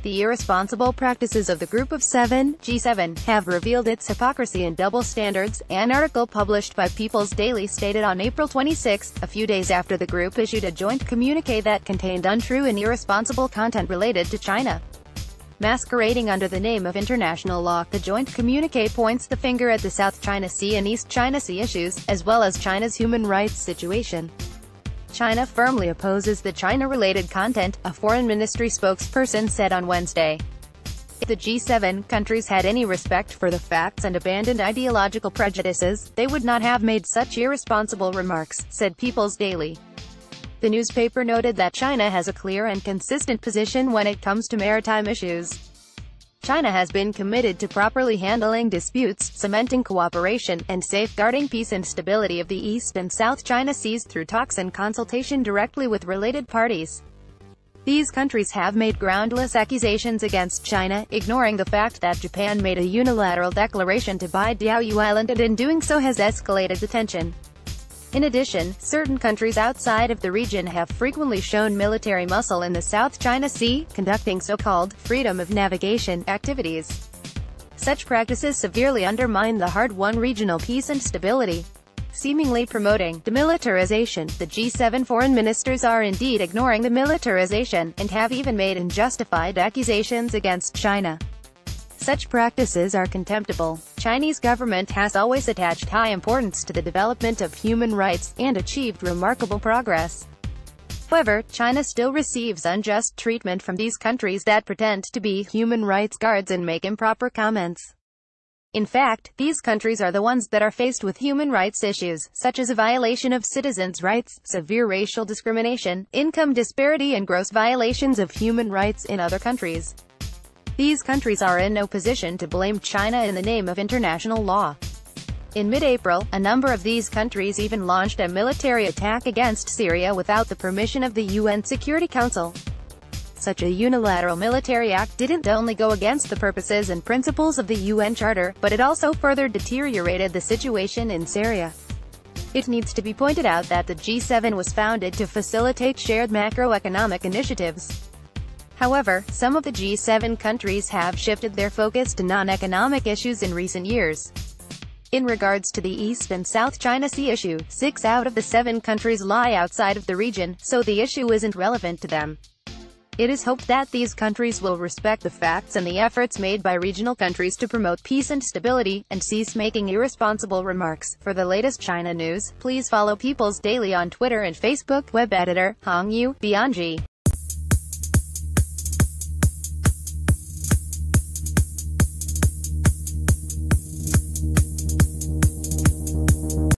The irresponsible practices of the Group of Seven, G7, have revealed its hypocrisy and double standards, an article published by People's Daily stated on April 26, a few days after the group issued a joint communiqué that contained untrue and irresponsible content related to China. Masquerading under the name of international law, the joint communiqué points the finger at the South China Sea and East China Sea issues, as well as China's human rights situation. China firmly opposes the China-related content, a foreign ministry spokesperson said on Wednesday. If the G7 countries had any respect for the facts and abandoned ideological prejudices, they would not have made such irresponsible remarks, said People's Daily. The newspaper noted that China has a clear and consistent position when it comes to maritime issues. China has been committed to properly handling disputes, cementing cooperation, and safeguarding peace and stability of the East and South China Seas through talks and consultation directly with related parties. These countries have made groundless accusations against China, ignoring the fact that Japan made a unilateral declaration to buy Diaoyu Island and in doing so has escalated the tension. In addition, certain countries outside of the region have frequently shown military muscle in the South China Sea, conducting so-called freedom of navigation activities. Such practices severely undermine the hard-won regional peace and stability. Seemingly promoting demilitarization, the G7 foreign ministers are indeed ignoring the militarization, and have even made unjustified accusations against China. Such practices are contemptible. Chinese government has always attached high importance to the development of human rights, and achieved remarkable progress. However, China still receives unjust treatment from these countries that pretend to be human rights guards and make improper comments. In fact, these countries are the ones that are faced with human rights issues, such as a violation of citizens' rights, severe racial discrimination, income disparity and gross violations of human rights in other countries. These countries are in no position to blame China in the name of international law. In mid-April, a number of these countries even launched a military attack against Syria without the permission of the UN Security Council. Such a unilateral military act didn't only go against the purposes and principles of the UN Charter, but it also further deteriorated the situation in Syria. It needs to be pointed out that the G7 was founded to facilitate shared macroeconomic initiatives. However, some of the G7 countries have shifted their focus to non-economic issues in recent years. In regards to the East and South China Sea issue, 6 out of the 7 countries lie outside of the region, so the issue isn't relevant to them. It is hoped that these countries will respect the facts and the efforts made by regional countries to promote peace and stability, and cease making irresponsible remarks. For the latest China news, please follow People's Daily on Twitter and Facebook. Web editor, Hong Yu, Bianji.